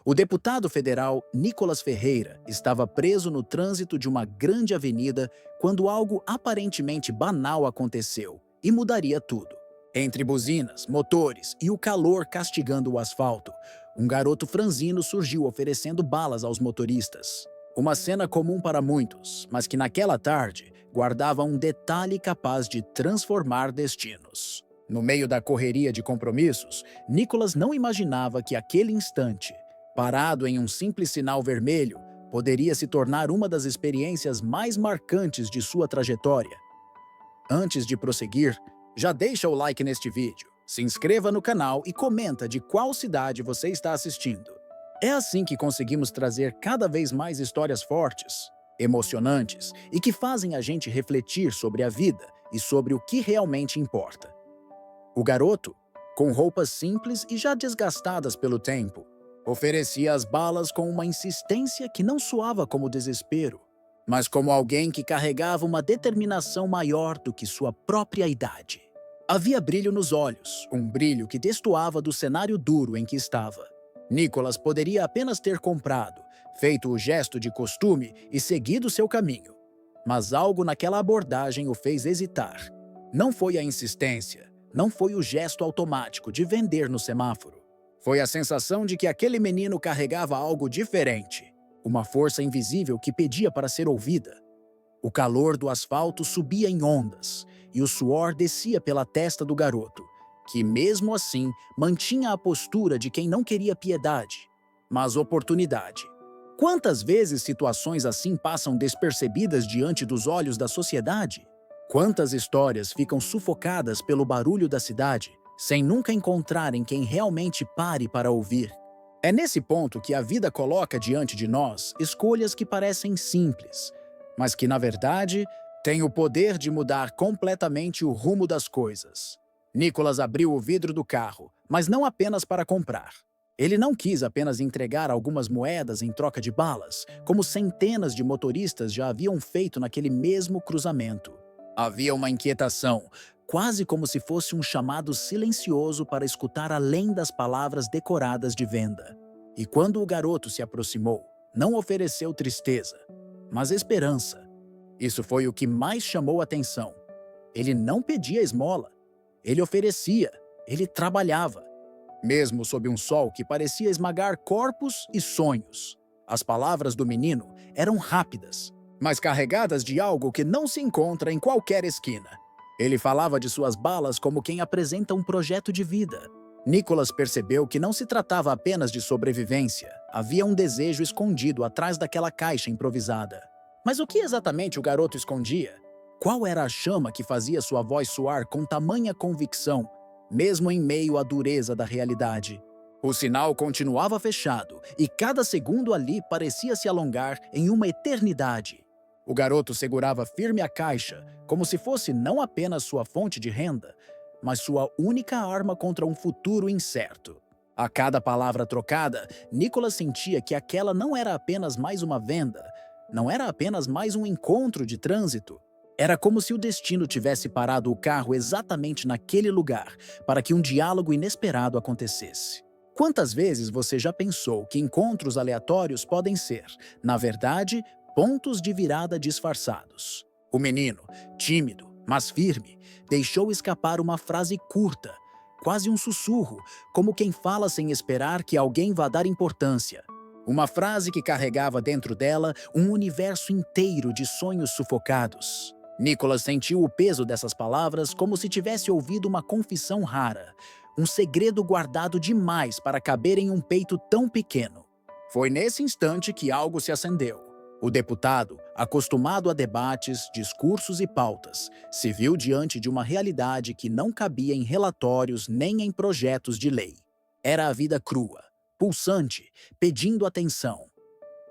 O deputado federal Nicolas Ferreira estava preso no trânsito de uma grande avenida quando algo aparentemente banal aconteceu e mudaria tudo. Entre buzinas, motores e o calor castigando o asfalto, um garoto franzino surgiu oferecendo balas aos motoristas. Uma cena comum para muitos, mas que naquela tarde guardava um detalhe capaz de transformar destinos. No meio da correria de compromissos, Nicolas não imaginava que aquele instante, parado em um simples sinal vermelho, poderia se tornar uma das experiências mais marcantes de sua trajetória. Antes de prosseguir, já deixa o like neste vídeo, se inscreva no canal e comenta de qual cidade você está assistindo. É assim que conseguimos trazer cada vez mais histórias fortes, emocionantes e que fazem a gente refletir sobre a vida e sobre o que realmente importa. O garoto, com roupas simples e já desgastadas pelo tempo, oferecia as balas com uma insistência que não soava como desespero, mas como alguém que carregava uma determinação maior do que sua própria idade. Havia brilho nos olhos, um brilho que destoava do cenário duro em que estava. Nicolas poderia apenas ter comprado, feito o gesto de costume e seguido seu caminho. Mas algo naquela abordagem o fez hesitar. Não foi a insistência, não foi o gesto automático de vender no semáforo. Foi a sensação de que aquele menino carregava algo diferente, uma força invisível que pedia para ser ouvida. O calor do asfalto subia em ondas e o suor descia pela testa do garoto, que mesmo assim mantinha a postura de quem não queria piedade, mas oportunidade. Quantas vezes situações assim passam despercebidas diante dos olhos da sociedade? Quantas histórias ficam sufocadas pelo barulho da cidade, sem nunca encontrarem quem realmente pare para ouvir? É nesse ponto que a vida coloca diante de nós escolhas que parecem simples, mas que, na verdade, têm o poder de mudar completamente o rumo das coisas. Nicolas abriu o vidro do carro, mas não apenas para comprar. Ele não quis apenas entregar algumas moedas em troca de balas, como centenas de motoristas já haviam feito naquele mesmo cruzamento. Havia uma inquietação, quase como se fosse um chamado silencioso para escutar além das palavras decoradas de venda. E quando o garoto se aproximou, não ofereceu tristeza, mas esperança. Isso foi o que mais chamou a atenção. Ele não pedia esmola. Ele oferecia, ele trabalhava. Mesmo sob um sol que parecia esmagar corpos e sonhos. As palavras do menino eram rápidas, mas carregadas de algo que não se encontra em qualquer esquina. Ele falava de suas balas como quem apresenta um projeto de vida. Nicolas percebeu que não se tratava apenas de sobrevivência. Havia um desejo escondido atrás daquela caixa improvisada. Mas o que exatamente o garoto escondia? Qual era a chama que fazia sua voz soar com tamanha convicção, mesmo em meio à dureza da realidade? O sinal continuava fechado e cada segundo ali parecia se alongar em uma eternidade. O garoto segurava firme a caixa, como se fosse não apenas sua fonte de renda, mas sua única arma contra um futuro incerto. A cada palavra trocada, Nicolas sentia que aquela não era apenas mais uma venda, não era apenas mais um encontro de trânsito. Era como se o destino tivesse parado o carro exatamente naquele lugar para que um diálogo inesperado acontecesse. Quantas vezes você já pensou que encontros aleatórios podem ser, na verdade, pontos de virada disfarçados? O menino, tímido, mas firme, deixou escapar uma frase curta, quase um sussurro, como quem fala sem esperar que alguém vá dar importância. Uma frase que carregava dentro dela um universo inteiro de sonhos sufocados. Nicolas sentiu o peso dessas palavras como se tivesse ouvido uma confissão rara, um segredo guardado demais para caber em um peito tão pequeno. Foi nesse instante que algo se acendeu. O deputado, acostumado a debates, discursos e pautas, se viu diante de uma realidade que não cabia em relatórios nem em projetos de lei. Era a vida crua, pulsante, pedindo atenção.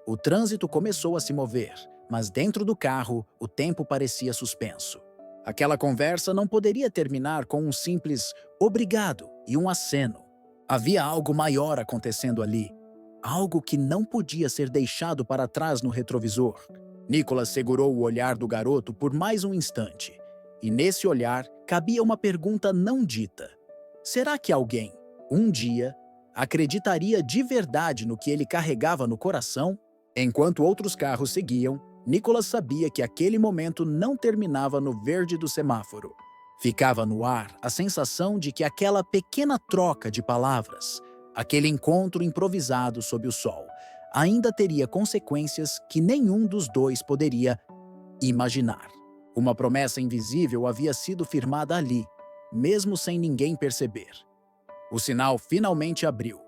O trânsito começou a se mover, mas dentro do carro, o tempo parecia suspenso. Aquela conversa não poderia terminar com um simples obrigado e um aceno. Havia algo maior acontecendo ali. Algo que não podia ser deixado para trás no retrovisor. Nicolas segurou o olhar do garoto por mais um instante. E nesse olhar cabia uma pergunta não dita. Será que alguém, um dia, Acreditaria de verdade no que ele carregava no coração? Enquanto outros carros seguiam, Nicholas sabia que aquele momento não terminava no verde do semáforo. Ficava no ar a sensação de que aquela pequena troca de palavras, aquele encontro improvisado sob o sol, ainda teria consequências que nenhum dos dois poderia imaginar. Uma promessa invisível havia sido firmada ali, mesmo sem ninguém perceber. O sinal finalmente abriu,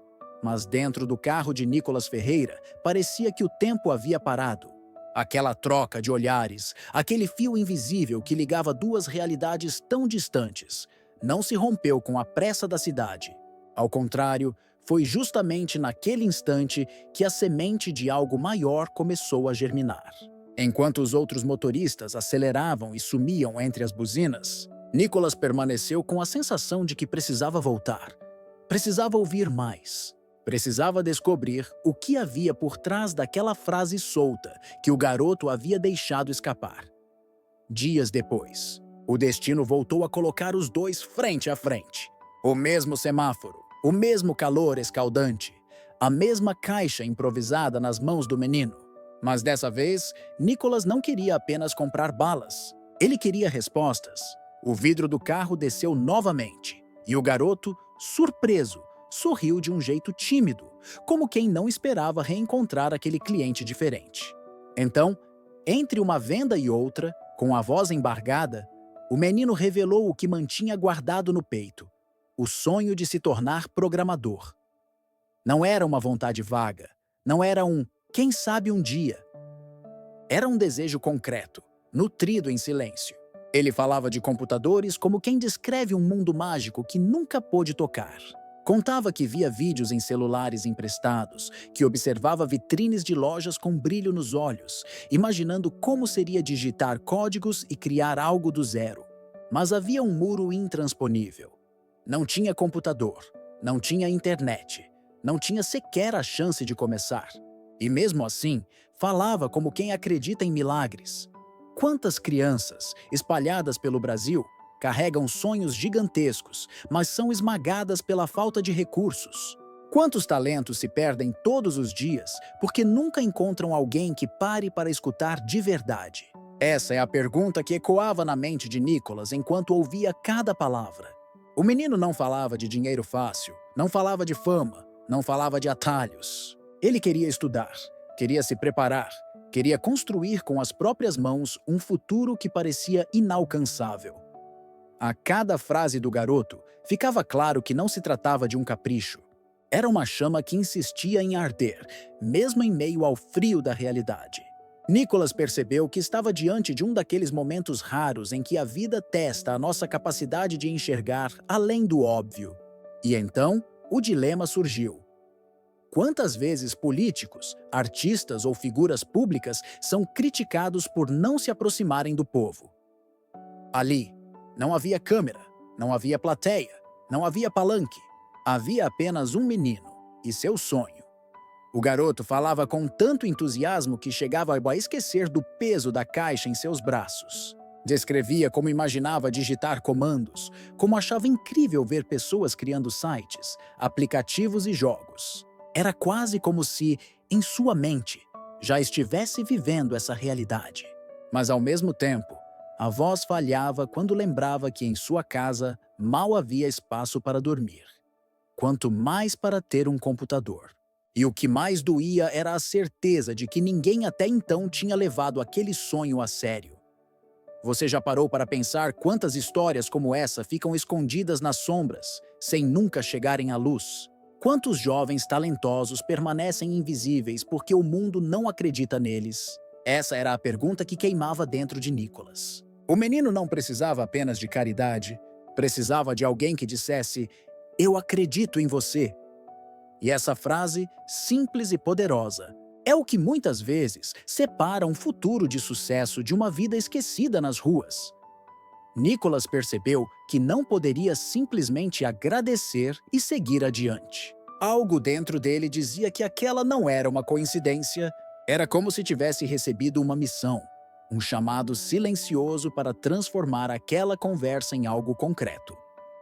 mas dentro do carro de Nicholas Ferreira parecia que o tempo havia parado. Aquela troca de olhares, aquele fio invisível que ligava duas realidades tão distantes, não se rompeu com a pressa da cidade. Ao contrário, foi justamente naquele instante que a semente de algo maior começou a germinar. Enquanto os outros motoristas aceleravam e sumiam entre as buzinas, Nicholas permaneceu com a sensação de que precisava voltar. Precisava ouvir mais. Precisava descobrir o que havia por trás daquela frase solta que o garoto havia deixado escapar. Dias depois, o destino voltou a colocar os dois frente a frente. O mesmo semáforo, o mesmo calor escaldante, a mesma caixa improvisada nas mãos do menino. Mas dessa vez, Nicholas não queria apenas comprar balas. Ele queria respostas. O vidro do carro desceu novamente e o garoto, surpreso, sorriu de um jeito tímido, como quem não esperava reencontrar aquele cliente diferente. Então, entre uma venda e outra, com a voz embargada, o menino revelou o que mantinha guardado no peito: o sonho de se tornar programador. Não era uma vontade vaga, não era um "quem sabe um dia". Era um desejo concreto, nutrido em silêncio. Ele falava de computadores como quem descreve um mundo mágico que nunca pôde tocar. Contava que via vídeos em celulares emprestados, que observava vitrines de lojas com brilho nos olhos, imaginando como seria digitar códigos e criar algo do zero. Mas havia um muro intransponível. Não tinha computador, não tinha internet, não tinha sequer a chance de começar. E mesmo assim, falava como quem acredita em milagres. Quantas crianças, espalhadas pelo Brasil, carregam sonhos gigantescos, mas são esmagadas pela falta de recursos? Quantos talentos se perdem todos os dias porque nunca encontram alguém que pare para escutar de verdade? Essa é a pergunta que ecoava na mente de Nicholas enquanto ouvia cada palavra. O menino não falava de dinheiro fácil, não falava de fama, não falava de atalhos. Ele queria estudar, queria se preparar, queria construir com as próprias mãos um futuro que parecia inalcançável. A cada frase do garoto, ficava claro que não se tratava de um capricho. Era uma chama que insistia em arder, mesmo em meio ao frio da realidade. Nicholas percebeu que estava diante de um daqueles momentos raros em que a vida testa a nossa capacidade de enxergar além do óbvio. E então, o dilema surgiu. Quantas vezes políticos, artistas ou figuras públicas são criticados por não se aproximarem do povo? Ali, não havia câmera, não havia plateia, não havia palanque. Havia apenas um menino e seu sonho. O garoto falava com tanto entusiasmo que chegava a esquecer do peso da caixa em seus braços. Descrevia como imaginava digitar comandos, como achava incrível ver pessoas criando sites, aplicativos e jogos. Era quase como se, em sua mente, já estivesse vivendo essa realidade. Mas, ao mesmo tempo, a voz falhava quando lembrava que em sua casa mal havia espaço para dormir. Quanto mais para ter um computador. E o que mais doía era a certeza de que ninguém até então tinha levado aquele sonho a sério. Você já parou para pensar quantas histórias como essa ficam escondidas nas sombras, sem nunca chegarem à luz? Quantos jovens talentosos permanecem invisíveis porque o mundo não acredita neles? Essa era a pergunta que queimava dentro de Nicholas. O menino não precisava apenas de caridade, precisava de alguém que dissesse: "Eu acredito em você". E essa frase, simples e poderosa, é o que muitas vezes separa um futuro de sucesso de uma vida esquecida nas ruas. Nicholas percebeu que não poderia simplesmente agradecer e seguir adiante. Algo dentro dele dizia que aquela não era uma coincidência, era como se tivesse recebido uma missão, um chamado silencioso para transformar aquela conversa em algo concreto.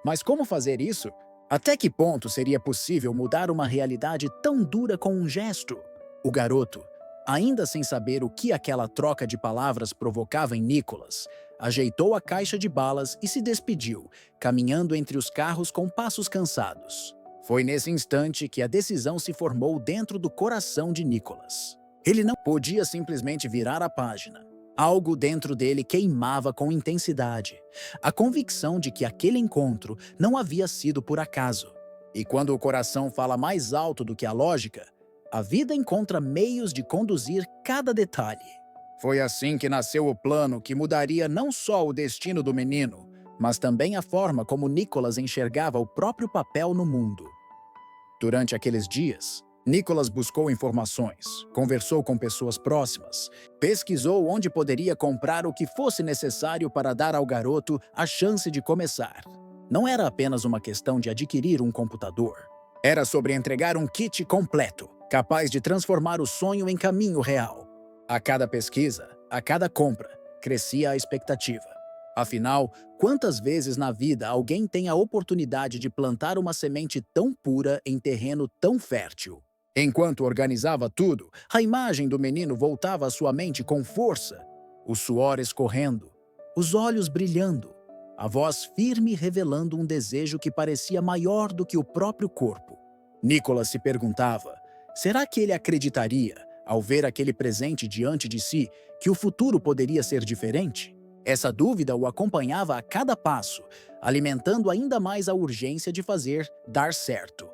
Mas como fazer isso? Até que ponto seria possível mudar uma realidade tão dura com um gesto? O garoto, ainda sem saber o que aquela troca de palavras provocava em Nicholas, ajeitou a caixa de balas e se despediu, caminhando entre os carros com passos cansados. Foi nesse instante que a decisão se formou dentro do coração de Nicholas. Ele não podia simplesmente virar a página. Algo dentro dele queimava com intensidade, a convicção de que aquele encontro não havia sido por acaso. E quando o coração fala mais alto do que a lógica, a vida encontra meios de conduzir cada detalhe. Foi assim que nasceu o plano que mudaria não só o destino do menino, mas também a forma como Nicholas enxergava o próprio papel no mundo. Durante aqueles dias, Nicholas buscou informações, conversou com pessoas próximas, pesquisou onde poderia comprar o que fosse necessário para dar ao garoto a chance de começar. Não era apenas uma questão de adquirir um computador. Era sobre entregar um kit completo, capaz de transformar o sonho em caminho real. A cada pesquisa, a cada compra, crescia a expectativa. Afinal, quantas vezes na vida alguém tem a oportunidade de plantar uma semente tão pura em terreno tão fértil? Enquanto organizava tudo, a imagem do menino voltava à sua mente com força, o suor escorrendo, os olhos brilhando, a voz firme revelando um desejo que parecia maior do que o próprio corpo. Nicholas se perguntava, será que ele acreditaria, ao ver aquele presente diante de si, que o futuro poderia ser diferente? Essa dúvida o acompanhava a cada passo, alimentando ainda mais a urgência de fazer dar certo.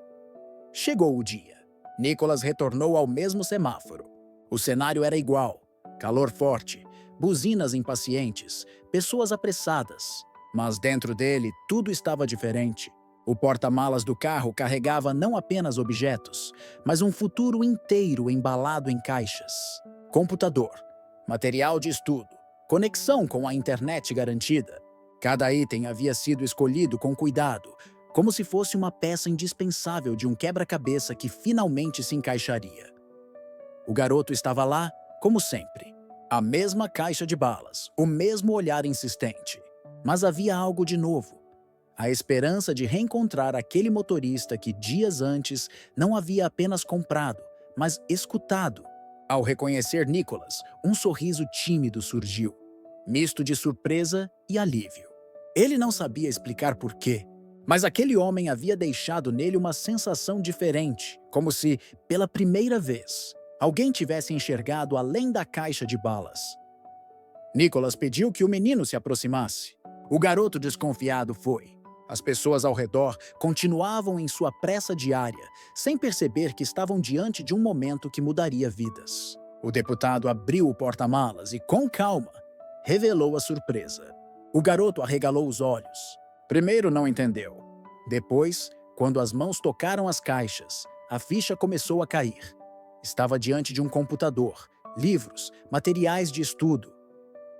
Chegou o dia. Nicholas retornou ao mesmo semáforo. O cenário era igual. Calor forte, buzinas impacientes, pessoas apressadas. Mas dentro dele, tudo estava diferente. O porta-malas do carro carregava não apenas objetos, mas um futuro inteiro embalado em caixas. Computador, material de estudo, conexão com a internet garantida. Cada item havia sido escolhido com cuidado, como se fosse uma peça indispensável de um quebra-cabeça que finalmente se encaixaria. O garoto estava lá, como sempre. A mesma caixa de balas, o mesmo olhar insistente. Mas havia algo de novo. A esperança de reencontrar aquele motorista que dias antes não havia apenas comprado, mas escutado. Ao reconhecer Nicholas, um sorriso tímido surgiu, misto de surpresa e alívio. Ele não sabia explicar por quê, mas aquele homem havia deixado nele uma sensação diferente, como se, pela primeira vez, alguém tivesse enxergado além da caixa de balas. Nicholas pediu que o menino se aproximasse. O garoto desconfiado foi. As pessoas ao redor continuavam em sua pressa diária, sem perceber que estavam diante de um momento que mudaria vidas. O deputado abriu o porta-malas e, com calma, revelou a surpresa. O garoto arregalou os olhos. Primeiro não entendeu. Depois, quando as mãos tocaram as caixas, a ficha começou a cair. Estava diante de um computador, livros, materiais de estudo.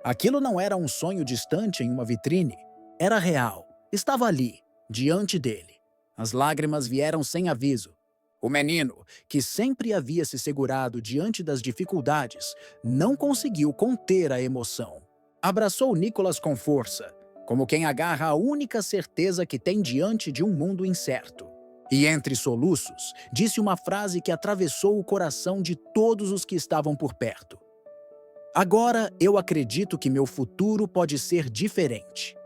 Aquilo não era um sonho distante em uma vitrine. Era real. Estava ali, diante dele. As lágrimas vieram sem aviso. O menino, que sempre havia se segurado diante das dificuldades, não conseguiu conter a emoção. Abraçou Nicholas com força, como quem agarra a única certeza que tem diante de um mundo incerto. E entre soluços, disse uma frase que atravessou o coração de todos os que estavam por perto. Agora eu acredito que meu futuro pode ser diferente.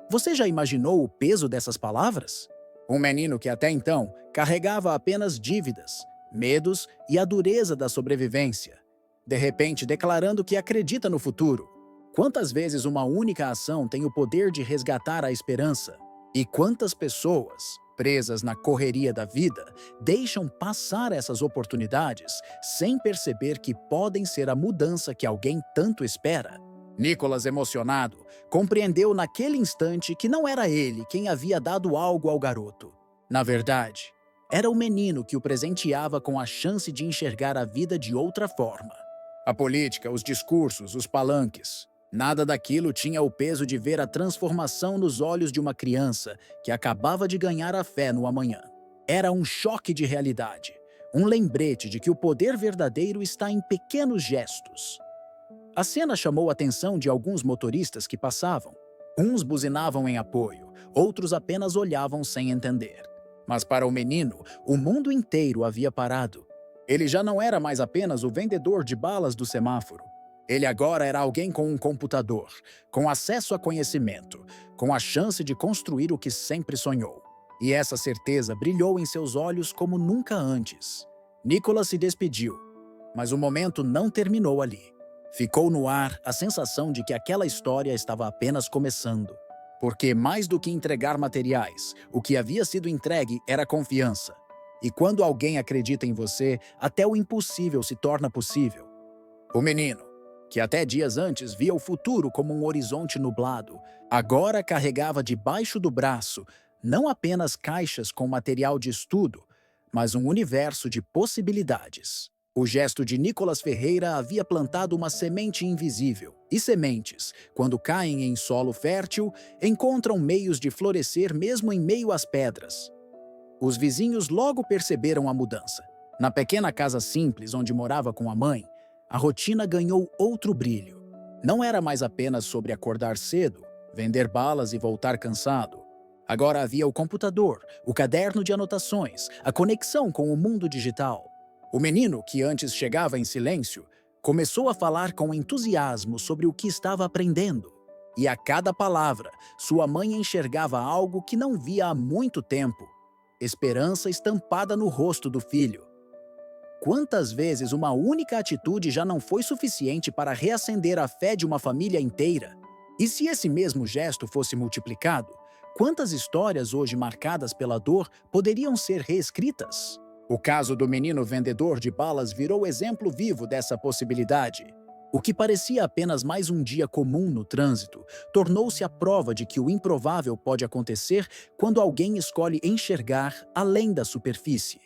Você já imaginou o peso dessas palavras? Um menino que até então carregava apenas dívidas, medos e a dureza da sobrevivência, de repente declarando que acredita no futuro. Quantas vezes uma única ação tem o poder de resgatar a esperança? E quantas pessoas, presas na correria da vida, deixam passar essas oportunidades sem perceber que podem ser a mudança que alguém tanto espera? Nicholas, emocionado, compreendeu naquele instante que não era ele quem havia dado algo ao garoto. Na verdade, era o menino que o presenteava com a chance de enxergar a vida de outra forma. A política, os discursos, os palanques, nada daquilo tinha o peso de ver a transformação nos olhos de uma criança que acabava de ganhar a fé no amanhã. Era um choque de realidade, um lembrete de que o poder verdadeiro está em pequenos gestos. A cena chamou a atenção de alguns motoristas que passavam. Uns buzinavam em apoio, outros apenas olhavam sem entender. Mas para o menino, o mundo inteiro havia parado. Ele já não era mais apenas o vendedor de balas do semáforo. Ele agora era alguém com um computador, com acesso a conhecimento, com a chance de construir o que sempre sonhou. E essa certeza brilhou em seus olhos como nunca antes. Nicholas se despediu, mas o momento não terminou ali. Ficou no ar a sensação de que aquela história estava apenas começando. Porque, mais do que entregar materiais, o que havia sido entregue era confiança. E quando alguém acredita em você, até o impossível se torna possível. O menino, que até dias antes via o futuro como um horizonte nublado, agora carregava debaixo do braço não apenas caixas com material de estudo, mas um universo de possibilidades. O gesto de Nicholas Ferreira havia plantado uma semente invisível, e sementes, quando caem em solo fértil, encontram meios de florescer mesmo em meio às pedras. Os vizinhos logo perceberam a mudança. Na pequena casa simples onde morava com a mãe, a rotina ganhou outro brilho. Não era mais apenas sobre acordar cedo, vender balas e voltar cansado. Agora havia o computador, o caderno de anotações, a conexão com o mundo digital. O menino, que antes chegava em silêncio, começou a falar com entusiasmo sobre o que estava aprendendo. E a cada palavra, sua mãe enxergava algo que não via há muito tempo: esperança estampada no rosto do filho. Quantas vezes uma única atitude já não foi suficiente para reacender a fé de uma família inteira? E se esse mesmo gesto fosse multiplicado, quantas histórias hoje marcadas pela dor poderiam ser reescritas? O caso do menino vendedor de balas virou exemplo vivo dessa possibilidade. O que parecia apenas mais um dia comum no trânsito tornou-se a prova de que o improvável pode acontecer quando alguém escolhe enxergar além da superfície.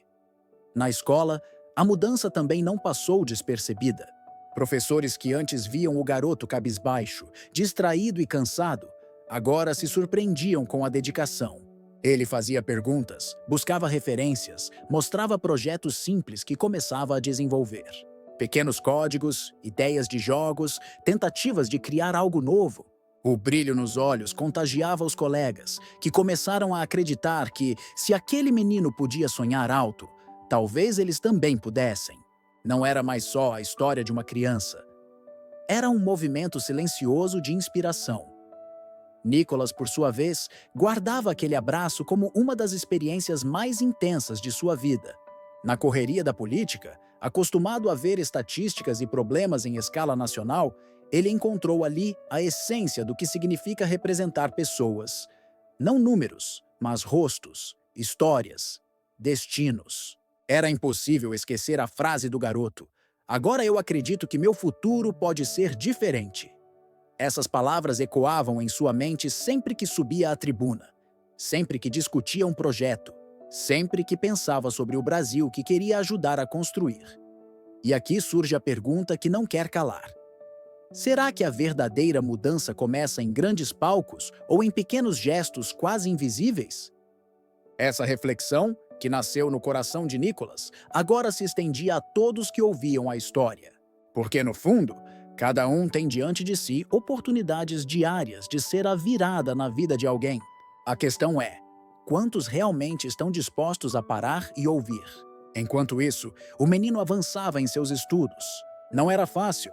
Na escola, a mudança também não passou despercebida. Professores que antes viam o garoto cabisbaixo, distraído e cansado, agora se surpreendiam com a dedicação. Ele fazia perguntas, buscava referências, mostrava projetos simples que começava a desenvolver. Pequenos códigos, ideias de jogos, tentativas de criar algo novo. O brilho nos olhos contagiava os colegas, que começaram a acreditar que, se aquele menino podia sonhar alto, talvez eles também pudessem. Não era mais só a história de uma criança. Era um movimento silencioso de inspiração. Nicholas, por sua vez, guardava aquele abraço como uma das experiências mais intensas de sua vida. Na correria da política, acostumado a ver estatísticas e problemas em escala nacional, ele encontrou ali a essência do que significa representar pessoas. Não números, mas rostos, histórias, destinos. Era impossível esquecer a frase do garoto: "Agora eu acredito que meu futuro pode ser diferente." Essas palavras ecoavam em sua mente sempre que subia à tribuna, sempre que discutia um projeto, sempre que pensava sobre o Brasil que queria ajudar a construir. E aqui surge a pergunta que não quer calar: será que a verdadeira mudança começa em grandes palcos ou em pequenos gestos quase invisíveis? Essa reflexão, que nasceu no coração de Nicholas, agora se estendia a todos que ouviam a história. Porque, no fundo, cada um tem diante de si oportunidades diárias de ser a virada na vida de alguém. A questão é: quantos realmente estão dispostos a parar e ouvir? Enquanto isso, o menino avançava em seus estudos. Não era fácil.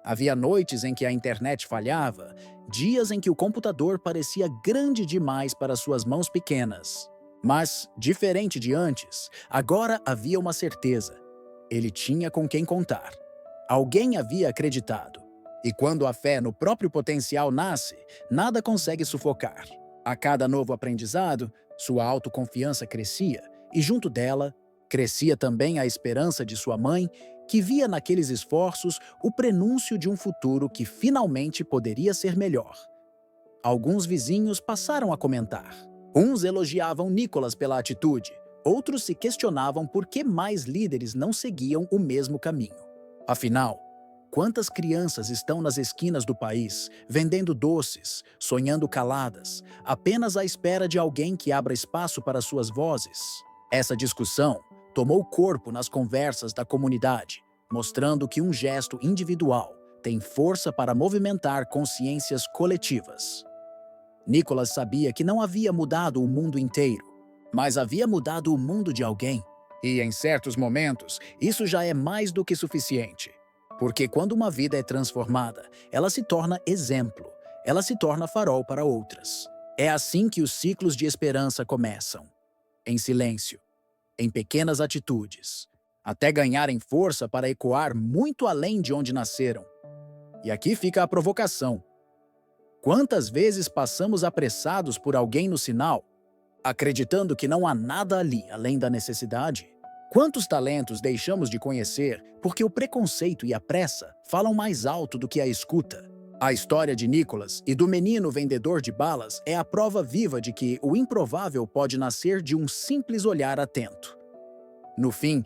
Havia noites em que a internet falhava, dias em que o computador parecia grande demais para suas mãos pequenas. Mas, diferente de antes, agora havia uma certeza: ele tinha com quem contar. Alguém havia acreditado. E quando a fé no próprio potencial nasce, nada consegue sufocar. A cada novo aprendizado, sua autoconfiança crescia, e junto dela, crescia também a esperança de sua mãe, que via naqueles esforços o prenúncio de um futuro que finalmente poderia ser melhor. Alguns vizinhos passaram a comentar. Uns elogiavam Nicholas pela atitude, outros se questionavam por que mais líderes não seguiam o mesmo caminho. Afinal, quantas crianças estão nas esquinas do país, vendendo doces, sonhando caladas, apenas à espera de alguém que abra espaço para suas vozes? Essa discussão tomou corpo nas conversas da comunidade, mostrando que um gesto individual tem força para movimentar consciências coletivas. Nicholas sabia que não havia mudado o mundo inteiro, mas havia mudado o mundo de alguém. E, em certos momentos, isso já é mais do que suficiente. Porque quando uma vida é transformada, ela se torna exemplo, ela se torna farol para outras. É assim que os ciclos de esperança começam. Em silêncio, em pequenas atitudes, até ganharem força para ecoar muito além de onde nasceram. E aqui fica a provocação. Quantas vezes passamos apressados por alguém no sinal, acreditando que não há nada ali além da necessidade? Quantos talentos deixamos de conhecer porque o preconceito e a pressa falam mais alto do que a escuta? A história de Nicholas e do menino vendedor de balas é a prova viva de que o improvável pode nascer de um simples olhar atento. No fim,